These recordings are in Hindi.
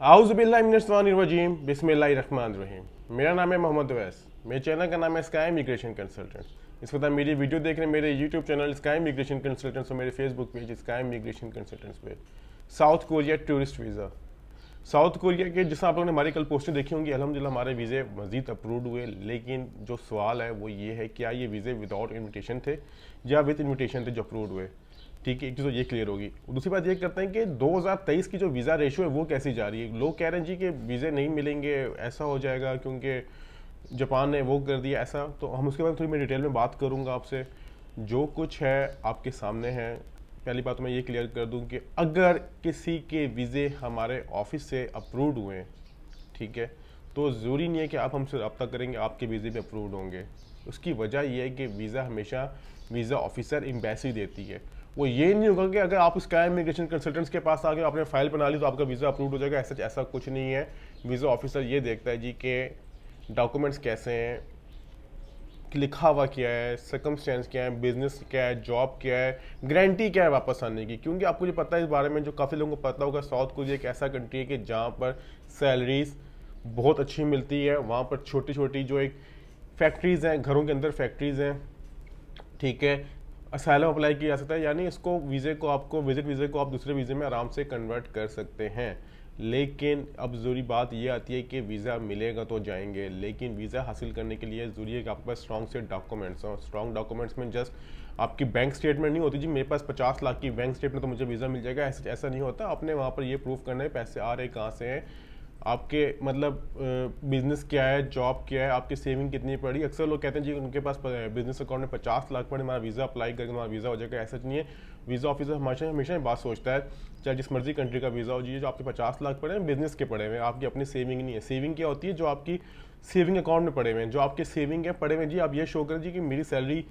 आउज़ुबिल्लाहिमिनश्शैतानिर्रजीम बिस्मिल्लाहिर्रहमानिर्रहीम। मेरा नाम है मोहम्मद अवैस। मेरे चैनल का नाम है स्काई इमिग्रेशन कंसल्टेंट्स। इस वक्त आप मेरी वीडियो देख रहे हैं मेरे YouTube channel Sky immigration consultants और मेरे Facebook page Sky immigration consultants पे। South Korea tourist visa. South Korea के जिस आप लोगों ने हमारी कल पोस्टें देखी होंगी, अल्हम्दुलिल्लाह हमारे वीज़े मज़ीद अप्रूव्ड हुए, लेकिन जो सवाल है वो ये है क्या ये वीज़े विदाउट इन्विटेशन थे या विद इन्विटेशन थे जो अप्रूव्ड हुए। ठीक है, एक चीज़ तो ये क्लियर होगी। दूसरी बात ये करते हैं कि 2023 की जो वीज़ा रेशो है वो कैसी जा रही है। लोग कह रहे हैं जी कि वीज़े नहीं मिलेंगे, ऐसा हो जाएगा क्योंकि जापान ने वो कर दिया ऐसा। तो हम उसके बाद थोड़ी मैं डिटेल में बात करूँगा आपसे। जो कुछ है आपके सामने है। पहली बात तो मैं ये क्लियर कर दूं कि अगर किसी के वीज़े हमारे ऑफिस से अप्रूव्ड हुए हैं, ठीक है, तो ज़रूरी नहीं है कि आप हमसे रब्ता करेंगे आपके वीज़े भी अप्रूव्ड होंगे। उसकी वजह यह है कि वीज़ा हमेशा वीज़ा ऑफिसर एम्बेसी देती है। वो ये नहीं होगा कि अगर आप स्काई इमिग्रेशन कंसल्टेंट्स के पास आके आपने फाइल बना ली तो आपका वीज़ा अप्रूव्ड हो जाएगा। ऐसा कुछ नहीं है। वीज़ा ऑफिसर ये देखता है जी कि डॉक्यूमेंट्स कैसे हैं, लिखा हुआ क्या है, सर्कमस्टेंस क्या है, बिजनेस क्या है, जॉब क्या है, गारंटी क्या है वापस आने की। क्योंकि आपको जो पता है इस बारे में, जो काफ़ी लोगों को पता होगा, साउथ कोरिया एक ऐसा कंट्री है कि जहाँ पर सैलरीज बहुत अच्छी मिलती है। वहाँ पर छोटी छोटी जो एक फैक्ट्रीज़ हैं, घरों के अंदर फैक्ट्रीज़ हैं, ठीक है, असाइलम अप्लाई किया जा सकता है। यानी इसको वीज़े को आपको विजिट वीज़े को आप दूसरे वीज़े में आराम से कन्वर्ट कर सकते हैं। लेकिन अब ज़रूरी बात ये आती है कि वीज़ा मिलेगा तो जाएंगे, लेकिन वीज़ा हासिल करने के लिए ज़रूरी है कि आपके पास स्ट्रॉन्ग से डॉक्यूमेंट्स हो। स्ट्रॉन्ग डॉक्यूमेंट्स में जस्ट आपकी बैंक स्टेटमेंट नहीं होती जी मेरे पास 50 लाख की बैंक स्टेटमेंट तो मुझे वीज़ा मिल जाएगा, ऐसा नहीं होता। आपने वहाँ पर ये प्रूव करना है पैसे आ रहे कहाँ से हैं, आपके मतलब बिजनेस क्या है, जॉब क्या है, आपकी सेविंग कितनी पड़ी। अक्सर लोग कहते हैं जी उनके पास बिजनेस अकाउंट में 50 लाख पड़े, हमारा वीज़ा अप्लाई करके हमारा वीज़ा हो जाएगा। ऐसा नहीं है। वीज़ा ऑफिसर हमेशा हमेशा ये बात सोचता है, चाहे जिस मर्जी कंट्री का वीज़ा हो जी, जो आपके 50 लाख पड़े हैं बिजनेस के पड़े हुए हैं, आपकी अपनी सेविंग नहीं है। सेविंग क्या होती है, जो आपकी सेविंग अकाउंट में पड़े हुए हैं, जो आपके सेविंग है पड़े हुए हैं जी। आप ये शो करें जी कि मेरी सैलरी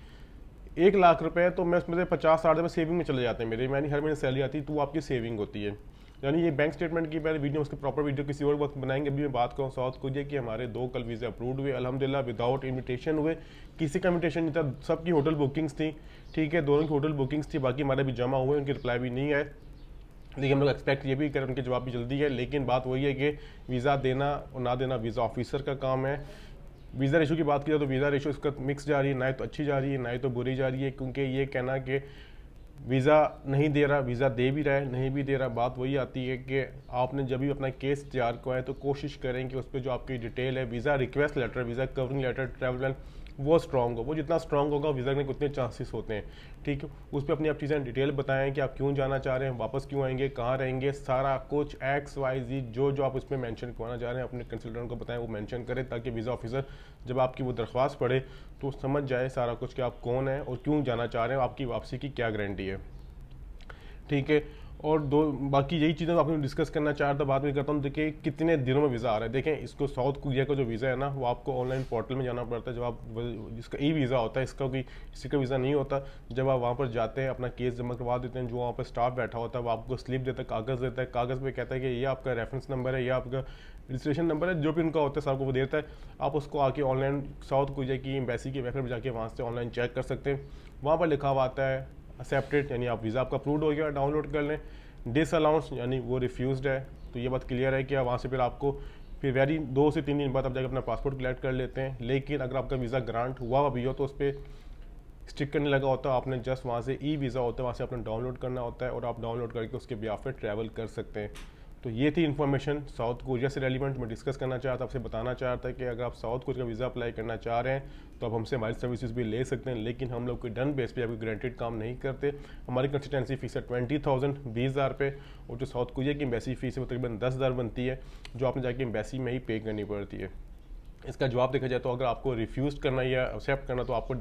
1 लाख रुपए है तो मैं उसमें से 50-60 रुपये सेविंग में चले जाते हैं मेरे, यानी हर महीने सैलरी आती है, तो वो आपकी सेविंग होती है। यानी ये बैंक स्टेटमेंट की पहले वीडियो, उसकी प्रॉपर वीडियो किसी और वक्त बनाएंगे। अभी मैं बात करूँ साउथ कोरिया की, हमारे 2 कल वीज़े अप्रूव्ड हुए अल्हम्दुलिल्लाह, विदाउट इन्विटेशन हुए। किसी का इन्विटेशन नहीं था, सबकी होटल बुकिंग्स थी, ठीक है, दोनों की होटल बुकिंग्स थी। बाकी हमारे भी जमा हुए, उनकी रिप्लाई भी नहीं आए, लेकिन हम लोग एक्सपेक्ट ये भी करें उनके जवाब भी जल्दी है। लेकिन बात वही है कि वीज़ा देना और ना देना वीज़ा ऑफिसर का काम है। वीज़ा रेशो की बात की जाए तो वीज़ा रेशो इसका मिक्स जा रही है, ना ही तो अच्छी जा रही है ना ही तो बुरी जा रही है। क्योंकि ये कहना कि वीज़ा नहीं दे रहा, वीज़ा दे भी रहा है, नहीं भी दे रहा, बात वही आती है कि आपने जब भी अपना केस तैयार करवाए तो कोशिश करें कि उस पर जो आपकी डिटेल है, visa request letter, visa covering letter, travel plan, वो स्ट्रॉन्ग हो। वो जितना स्ट्रॉन्ग होगा वीज़ा के उतने चांसेस होते हैं, ठीक है। उस पर अपनी आप चीज़ें डिटेल बताएं कि आप क्यों जाना चाह रहे हैं, वापस क्यों आएंगे, कहाँ रहेंगे, सारा कुछ XYZ जो जो आप उसमें मेंशन करवाना चाह रहे हैं अपने कंसल्टेंट को बताएं, वो मेंशन करें, ताकि वीज़ा ऑफिसर जब आपकी वो दरख्वास्त पढ़े तो समझ जाए सारा कुछ कि आप कौन हैं और क्यों जाना चाह रहे हैं, आपकी वापसी की क्या गारंटी है, ठीक है। और दो बाकी यही चीज़ें आपने डिस्कस करना चाह रहा था, बात भी करता हूँ। देखिए कितने दिनों में वीज़ा आ रहा है। देखें इसको साउथ कोरिया का जो वीज़ा है ना, वो आपको ऑनलाइन पोर्टल में जाना पड़ता है। जब आप जिसका ई वीज़ा होता है, इसका कोई किसी का वीज़ा नहीं होता। जब आप वहाँ पर जाते हैं, अपना केस जमा करवा देते हैं, जो वहाँ पर स्टाफ बैठा होता है वो आपको स्लिप देता है, कागज़ देता है। कागज़ पे कहता है कि ये आपका रेफरेंस नंबर है, ये आपका रजिस्ट्रेशन नंबर है, जो भी उनका होता है सबको वो देता है। आप उसको आके ऑनलाइन साउथ कोरिया की एम्बेसी की वेबसाइट पर जाके वहाँ से ऑनलाइन चेक कर सकते हैं। वहाँ पर लिखा हुआ आता है एक्सेप्टेड, यानी आप वीज़ा आपका अप्रूव्ड हो गया, डाउनलोड कर लें। डिसअलाउंस यानी वो रिफ्यूज़ड है, तो ये बात क्लियर है कि वहाँ से फिर आपको फिर वेरी 2 से 3 दिन बाद आप जाकर अपना पासपोर्ट कलेक्ट कर लेते हैं। लेकिन अगर आपका वीज़ा ग्रांट हुआ भी हो तो उस पर स्टिकर नहीं लगा होता, आपने जस्ट वहाँ से ई वीज़ा होता है, वहाँ से आपने डाउनलोड करना होता है और आप डाउनलोड करके उसके बिहाफ पे ट्रैवल कर सकते हैं। तो ये थी इन्फॉर्मेशन साउथ कोरिया से रेलिवेंट मैं डिस्कस करना चाहता, आपसे बताना चाहता कि अगर आप साउथ कोरिया का वीज़ा अप्लाई करना चाह रहे हैं तो आप हमसे हमारी सर्विसेज भी ले सकते हैं। लेकिन हम लोग कोई डन बेस पे या कोई गारंटेड काम नहीं करते। हमारी कंसिस्टेंसी फीस है 20,000 20,000 पे, और जो साउथ कोरिया की एम्बेसी फीस है वो तकरीबन 10,000 बनती है, जो आपने जाके एम्बेसी में ही पे करनी पड़ती है। इसका जवाब देखा जाए तो अगर आपको रिफ्यूज़ करना या एक्सेप्ट करना तो आपको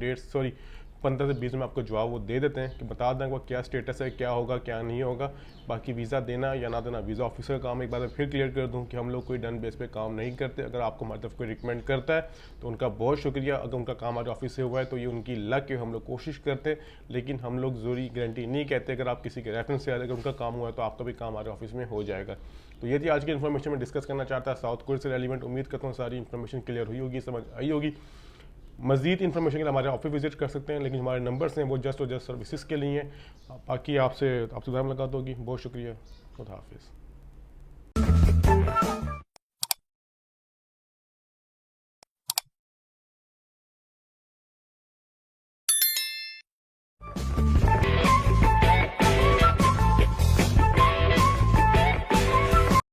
15 से 20 में आपको जवाब वो दे देते हैं कि बता दें वो क्या स्टेटस है, क्या होगा क्या नहीं होगा। बाकी वीज़ा देना या ना देना वीज़ा ऑफिसर का काम। एक बार मैं फिर क्लियर कर दूं कि हम लोग कोई डन बेस पे काम नहीं करते। अगर आपको हमारी तरफ कोई रिकमेंड करता है तो उनका बहुत शुक्रिया। अगर उनका काम हमारे ऑफिस से हुआ है तो ये उनकी लक है, हम लोग कोशिश करते हैं, लेकिन हम लोग ज़रूरी गारंटी नहीं कहते। अगर आप किसी के रेफरेंस से अगर उनका काम हुआ है तो आपका भी काम हमारे ऑफिस में हो जाएगा। तो ये थी आज की इन्फॉर्मेशन में डिस्कस करना चाहता है साउथ कोरिया से रेलिवेंट। उम्मीद करता हूँ सारी इन्फॉर्मेशन क्लियर हुई होगी, समझ आई होगी। मज़ीद इन्फॉर्मेशन के लिए हमारे ऑफिस विजिट कर सकते हैं, लेकिन हमारे नंबर्स हैं वो जस्ट और जस्ट सर्विसेज के लिए हैं। बाकी आपसे मुलाकात होगी। बहुत शुक्रिया। खुदा हाफिज़।